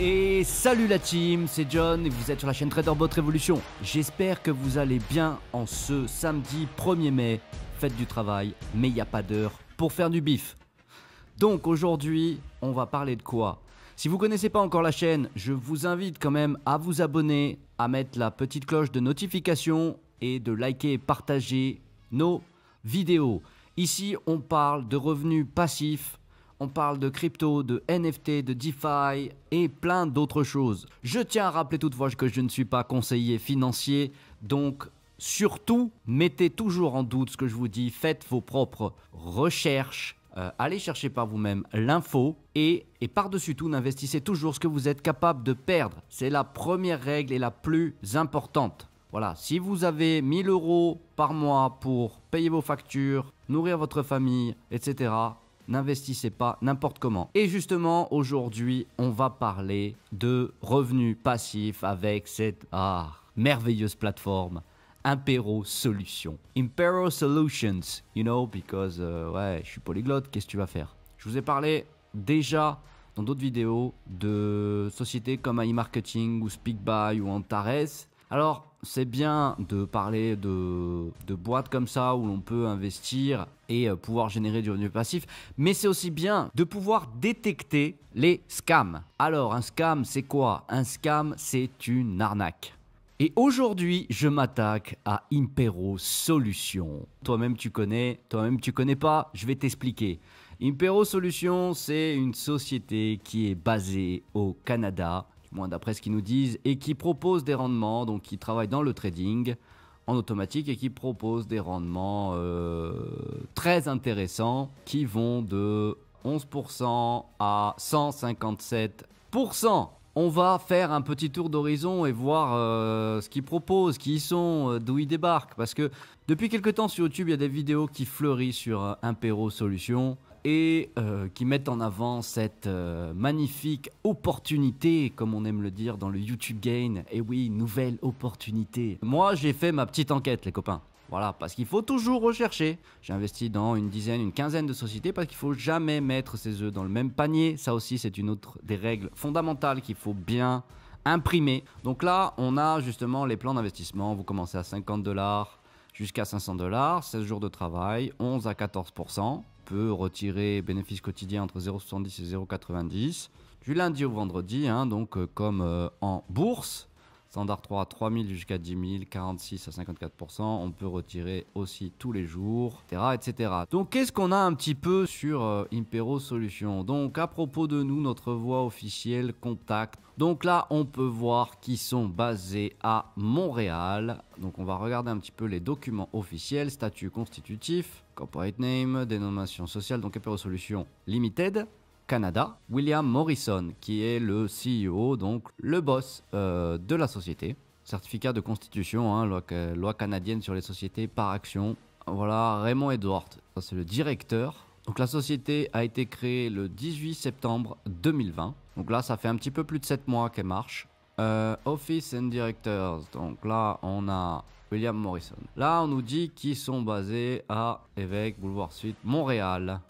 Et salut la team, c'est John et vous êtes sur la chaîne TraderBot Révolution. J'espère que vous allez bien en ce samedi 1er mai, fête du travail, mais il n'y a pas d'heure pour faire du bif. Donc aujourd'hui, on va parler de quoi? Si vous ne connaissez pas encore la chaîne, je vous invite quand même à vous abonner, à mettre la petite cloche de notification et de liker et partager nos vidéos. Ici, on parle de revenus passifs. On parle de crypto, de NFT, de DeFi et plein d'autres choses. Je tiens à rappeler toutefois que je ne suis pas conseiller financier, donc surtout, mettez toujours en doute ce que je vous dis, faites vos propres recherches, allez chercher par vous-même l'info et par-dessus tout, n'investissez toujours ce que vous êtes capable de perdre. C'est la première règle et la plus importante. Voilà, si vous avez 1000 € par mois pour payer vos factures, nourrir votre famille, etc., n'investissez pas n'importe comment. Et justement, aujourd'hui, on va parler de revenus passifs avec cette merveilleuse plateforme Impero Solutions. Impero Solutions, you know, because, ouais, je suis polyglotte, qu'est-ce que tu vas faire? Je vous ai parlé déjà dans d'autres vidéos de sociétés comme iMarketing ou SpeakBuy ou Antares. Alors, c'est bien de parler de boîtes comme ça où l'on peut investir et pouvoir générer du revenu passif, mais c'est aussi bien de pouvoir détecter les scams. Alors, un scam, c'est quoi? Un scam, c'est une arnaque. Et aujourd'hui, je m'attaque à Impero Solutions. Toi-même, tu connais pas, je vais t'expliquer. Impero Solutions, c'est une société qui est basée au Canada, moins d'après ce qu'ils nous disent, et qui propose des rendements, donc qui travaille dans le trading en automatique et qui propose des rendements très intéressants qui vont de 11% à 157%. On va faire un petit tour d'horizon et voir ce qu'ils proposent, qui ils sont, d'où ils débarquent. Parce que depuis quelques temps sur YouTube, il y a des vidéos qui fleurissent sur Impero Solutions et qui mettent en avant cette magnifique opportunité, comme on aime le dire dans le YouTube Game. Et oui, nouvelle opportunité. Moi, j'ai fait ma petite enquête, les copains. Voilà, parce qu'il faut toujours rechercher. J'ai investi dans une quinzaine de sociétés parce qu'il ne faut jamais mettre ses œufs dans le même panier. Ça aussi, c'est une autre des règles fondamentales qu'il faut bien imprimer. Donc là, on a justement les plans d'investissement. Vous commencez à 50 $ jusqu'à 500 $, 16 jours de travail, 11 à 14%. On peut retirer bénéfices quotidiens entre 0,70 et 0,90 du lundi au vendredi, hein, donc comme en bourse. Standard 3 à 3000 jusqu'à 10 000, 46 à 54%. On peut retirer aussi tous les jours, etc. Donc, qu'est-ce qu'on a un petit peu sur Impero Solutions? Donc, à propos de nous, notre voie officielle, contact. Donc là, on peut voir qu'ils sont basés à Montréal. Donc, on va regarder un petit peu les documents officiels. Statut constitutif, corporate name, dénomination sociale. Donc, Impero Solutions Limited. Canada, William Morrison, qui est le CEO, donc le boss de la société. Certificat de constitution, hein, loi canadienne sur les sociétés par action. Voilà, Raymond Edward, c'est le directeur. Donc la société a été créée le 18 septembre 2020. Donc là, ça fait un petit peu plus de 7 mois qu'elle marche. Office and Directors, donc là, on a William Morrison. Là, on nous dit qu'ils sont basés à Évêque, Boulevard Suite, Montréal.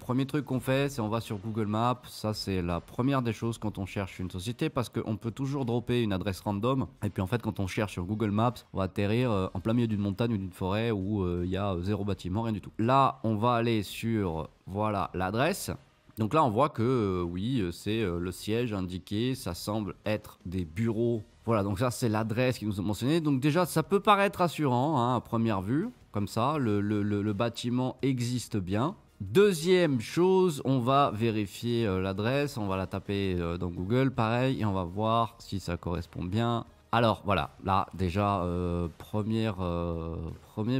Premier truc qu'on fait, c'est on va sur Google Maps. Ça, c'est la première des choses quand on cherche une société, parce qu'on peut toujours dropper une adresse random. Et puis en fait, quand on cherche sur Google Maps, on va atterrir en plein milieu d'une montagne ou d'une forêt où il y a zéro bâtiment, rien du tout. Là, on va aller sur, voilà, l'adresse. Donc là, on voit que oui, c'est le siège indiqué. Ça semble être des bureaux. Voilà, donc ça, c'est l'adresse qu'ils nous ont mentionné. Donc déjà, ça peut paraître rassurant, hein, à première vue. Comme ça, le bâtiment existe bien. Deuxième chose, on va vérifier l'adresse, on va la taper dans Google, pareil, et on va voir si ça correspond bien. Alors voilà, là déjà, premier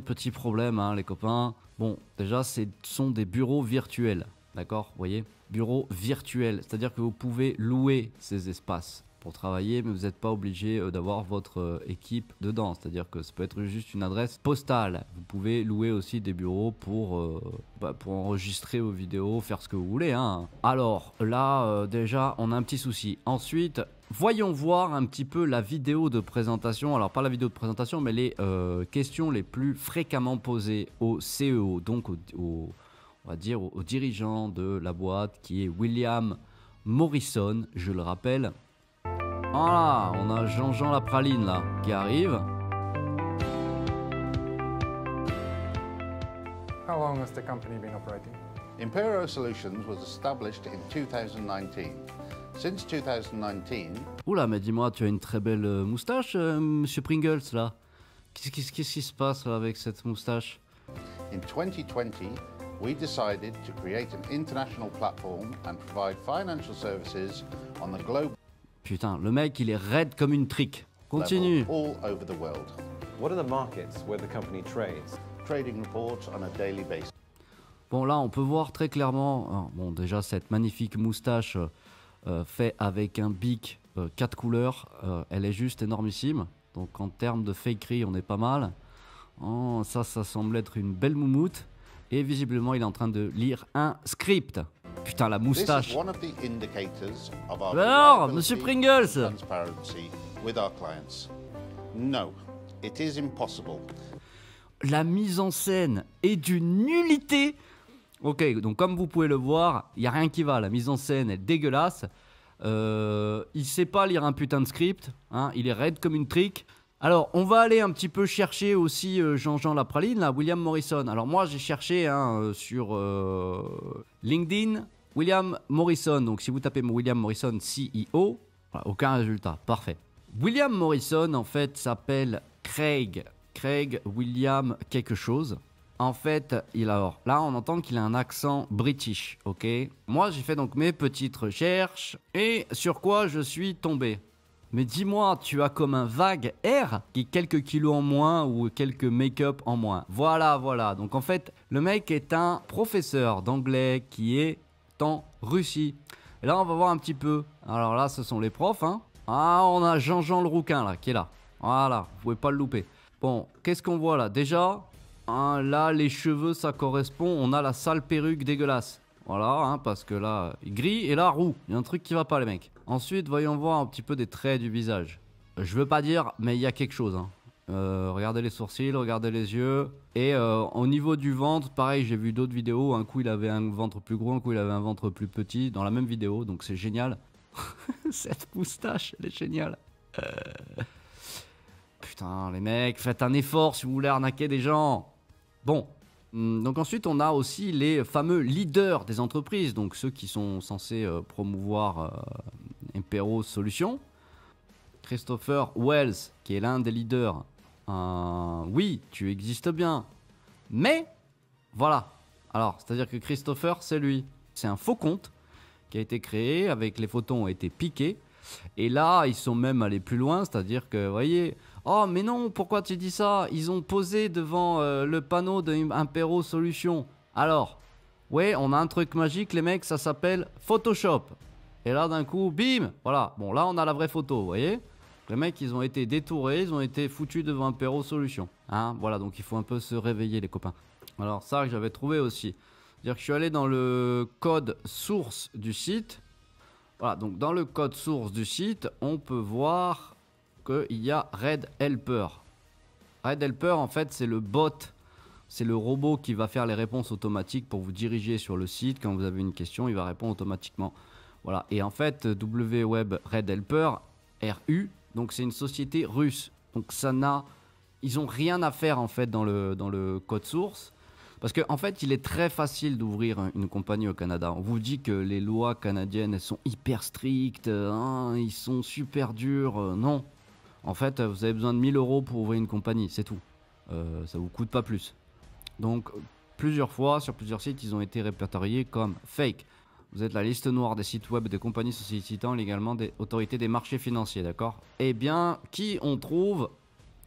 petit problème, hein, les copains. Bon, déjà, ce sont des bureaux virtuels, d'accord, vous voyez? Bureaux virtuels, c'est-à-dire que vous pouvez louer ces espaces pour travailler, mais vous n'êtes pas obligé d'avoir votre équipe dedans. C'est-à-dire que ça peut être juste une adresse postale. Vous pouvez louer aussi des bureaux pour enregistrer vos vidéos, faire ce que vous voulez, hein. Alors là, déjà, on a un petit souci. Ensuite, voyons voir un petit peu la vidéo de présentation. Alors pas la vidéo de présentation, mais les questions les plus fréquemment posées au CEO, donc on va dire, au dirigeant de la boîte qui est William Morrison, je le rappelle. Voilà, on a Jean-Jean la praline là qui arrive. How long has the company been operating? Impero Solutions was established in 2019. Since 2019, Oula, mais dis-moi, tu as une très belle moustache, monsieur Pringles, là. Qu'est-ce qui se passe là, avec cette moustache? in 2020, we decided to create an international platform and provide financial services on the global Putain, le mec, il est raide comme une trique. Continue. level all over the world. What are the markets where the company trades? Trading reports on a daily basis. Bon, là, on peut voir très clairement, bon, déjà, cette magnifique moustache faite avec un bic 4 couleurs, elle est juste énormissime. Donc, en termes de fakery, on est pas mal. Oh, ça semble être une belle moumoute. Et visiblement, il est en train de lire un script. Putain, la This moustache. is one of the indicators of our Alors, reliability monsieur and Pringles. transparency with our clients. No, it is impossible. La mise en scène est d'une nullité. Ok, donc comme vous pouvez le voir, il n'y a rien qui va. La mise en scène est dégueulasse. Il sait pas lire un putain de script. Hein, il est raide comme une trique. Alors, on va aller un petit peu chercher aussi Jean-Jean la praline, là, William Morrison. Alors moi, j'ai cherché sur LinkedIn, William Morrison. Donc si vous tapez William Morrison CEO, voilà, aucun résultat. Parfait. William Morrison, en fait, s'appelle Craig William quelque chose. En fait, alors, là, on entend qu'il a un accent british, ok? Moi, j'ai fait donc mes petites recherches. Et sur quoi je suis tombé? Mais dis-moi, tu as comme un vague air qui quelques kilos en moins ou quelques make-up en moins. Voilà. Donc en fait, le mec est un professeur d'anglais qui est en Russie. Et là, on va voir un petit peu. Alors là, ce sont les profs, hein. Ah, on a Jean-Jean le rouquin, là, qui est là. Voilà, vous pouvez pas le louper. Bon, qu'est-ce qu'on voit là? Déjà, hein, là, les cheveux, ça correspond. On a la sale perruque dégueulasse. Voilà, hein, parce que là, gris et là, roux. Il y a un truc qui va pas, les mecs. Ensuite, voyons voir un petit peu des traits du visage. Je veux pas dire, mais il y a quelque chose. Hein. Regardez les sourcils, regardez les yeux. Et au niveau du ventre, pareil, j'ai vu d'autres vidéos. Un coup, il avait un ventre plus gros, un coup, il avait un ventre plus petit. Dans la même vidéo, donc c'est génial. Cette moustache, elle est géniale. Putain, les mecs, faites un effort si vous voulez arnaquer des gens. Bon. Donc ensuite, on a aussi les fameux leaders des entreprises, donc ceux qui sont censés promouvoir Impero Solutions. Christopher Wells, qui est l'un des leaders. Oui, tu existes bien. Mais, voilà. Alors, c'est-à-dire que Christopher, c'est lui. C'est un faux compte qui a été créé, avec les photos ont été piquées. Et là, ils sont même allés plus loin, c'est-à-dire que, vous voyez... Oh, mais non, pourquoi tu dis ça? Ils ont posé devant le panneau d'Impero Solutions. Alors, ouais, on a un truc magique, les mecs, ça s'appelle Photoshop. Et là, d'un coup, bim, voilà. Bon, là, on a la vraie photo, vous voyez? Les mecs, ils ont été détourés, ils ont été foutus devant Impero Solutions. Hein, voilà, donc il faut un peu se réveiller, les copains. Alors, ça que j'avais trouvé aussi. C'est-à-dire que je suis allé dans le code source du site. Voilà, donc dans le code source du site, on peut voir qu'il y a Red Helper. Red Helper, en fait, c'est le bot. C'est le robot qui va faire les réponses automatiques pour vous diriger sur le site. Quand vous avez une question, il va répondre automatiquement. Voilà. Et en fait, WWeb Red Helper, RU, donc c'est une société russe. Donc ça n'a... Ils n'ont rien à faire, en fait, dans le code source. Parce qu'en fait, il est très facile d'ouvrir une compagnie au Canada. On vous dit que les lois canadiennes, elles sont hyper strictes, hein, ils sont super durs. Non. En fait, vous avez besoin de 1000 € pour ouvrir une compagnie, c'est tout. Ça vous coûte pas plus. Donc, plusieurs fois, sur plusieurs sites, ils ont été répertoriés comme fake. Vous êtes la liste noire des sites web des compagnies sollicitant légalement des autorités des marchés financiers, d'accord? Eh bien, qui on trouve?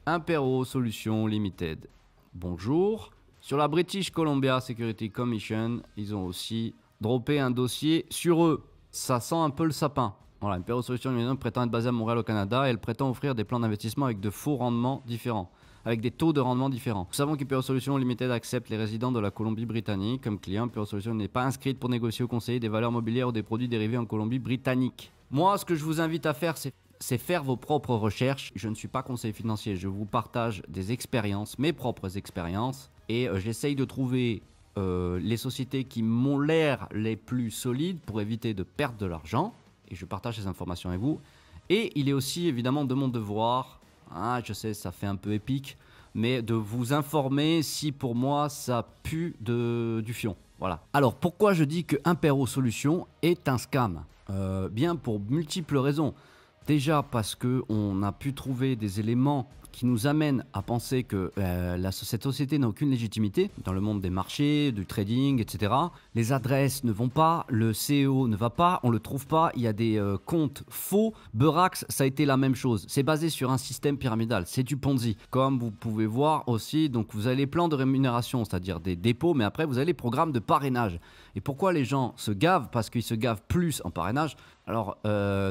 Impero Solutions Limited. Bonjour. Sur la British Columbia Security Commission, ils ont aussi droppé un dossier sur eux. Ça sent un peu le sapin. Voilà, Impero Solutions Limited prétend être basée à Montréal au Canada et elle prétend offrir des plans d'investissement avec de faux rendements différents, avec des taux de rendement différents. Nous savons qu'Impero Solutions Limited accepte les résidents de la Colombie-Britannique comme clients. Impero Solutions n'est pas inscrite pour négocier ou conseiller des valeurs mobilières ou des produits dérivés en Colombie-Britannique. Moi, ce que je vous invite à faire, c'est faire vos propres recherches. Je ne suis pas conseiller financier, je vous partage des expériences, mes propres expériences. Et j'essaye de trouver les sociétés qui m'ont l'air les plus solides pour éviter de perdre de l'argent. Et je partage ces informations avec vous. Et il est aussi évidemment de mon devoir, je sais ça fait un peu épique, mais de vous informer si pour moi ça pue du fion. Voilà. Alors pourquoi je dis que Impero Solutions est un scam? Bien pour multiples raisons. Déjà parce qu'on a pu trouver des éléments qui nous amènent à penser que cette société n'a aucune légitimité dans le monde des marchés, du trading, etc. Les adresses ne vont pas, le CEO ne va pas, on ne le trouve pas, il y a des comptes faux. Berax, ça a été la même chose. C'est basé sur un système pyramidal, c'est du Ponzi. Comme vous pouvez voir aussi, donc vous avez les plans de rémunération, c'est-à-dire des dépôts, mais après vous avez les programmes de parrainage. Et pourquoi les gens se gavent? Parce qu'ils se gavent plus en parrainage. Alors,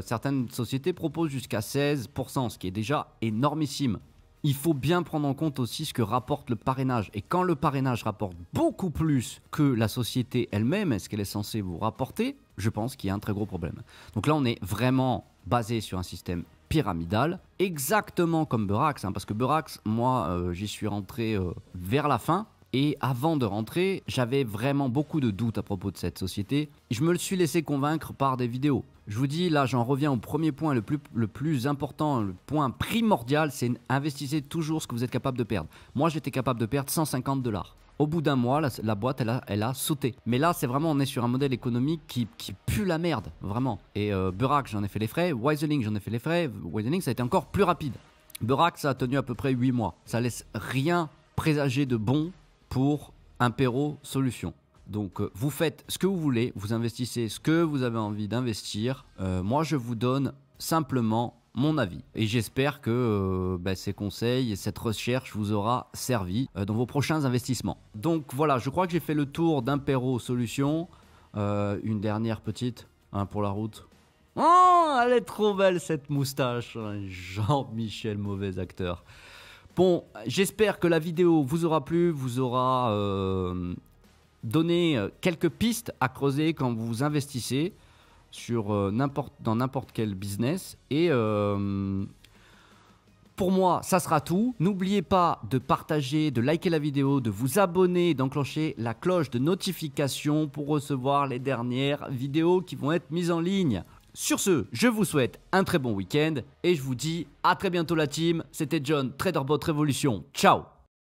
certaines sociétés proposent jusqu'à 16%, ce qui est déjà énormissime. Il faut bien prendre en compte aussi ce que rapporte le parrainage. Et quand le parrainage rapporte beaucoup plus que la société elle-même, est-ce qu'elle est censée vous rapporter? Je pense qu'il y a un très gros problème. Donc là, on est vraiment basé sur un système pyramidal, exactement comme Berax, parce que Berax, moi, j'y suis rentré vers la fin. Et avant de rentrer, j'avais vraiment beaucoup de doutes à propos de cette société. Je me le suis laissé convaincre par des vidéos. Je vous dis, là, j'en reviens au premier point, le plus important, le point primordial, c'est investissez toujours ce que vous êtes capable de perdre. Moi, j'étais capable de perdre 150 $. Au bout d'un mois, la boîte, elle a sauté. Mais là, c'est vraiment, on est sur un modèle économique qui pue la merde, vraiment. Et Berax, j'en ai fait les frais. Wiseling, j'en ai fait les frais. Wiseling, ça a été encore plus rapide. Berax, ça a tenu à peu près 8 mois. Ça laisse rien présager de bon pour Impero Solutions. Donc vous faites ce que vous voulez, vous investissez ce que vous avez envie d'investir. Moi je vous donne simplement mon avis. Et j'espère que ces conseils et cette recherche vous aura servi dans vos prochains investissements. Donc voilà, je crois que j'ai fait le tour d'Impero Solutions. Une dernière petite pour la route. Oh, elle est trop belle cette moustache. Jean-Michel, mauvais acteur. Bon, j'espère que la vidéo vous aura plu, vous aura donné quelques pistes à creuser quand vous investissez dans n'importe quel business. Et pour moi, ça sera tout. N'oubliez pas de partager, de liker la vidéo, de vous abonner, d'enclencher la cloche de notification pour recevoir les dernières vidéos qui vont être mises en ligne. Sur ce, je vous souhaite un très bon week-end et je vous dis à très bientôt la team. C'était John, TraderBot Révolution. Ciao!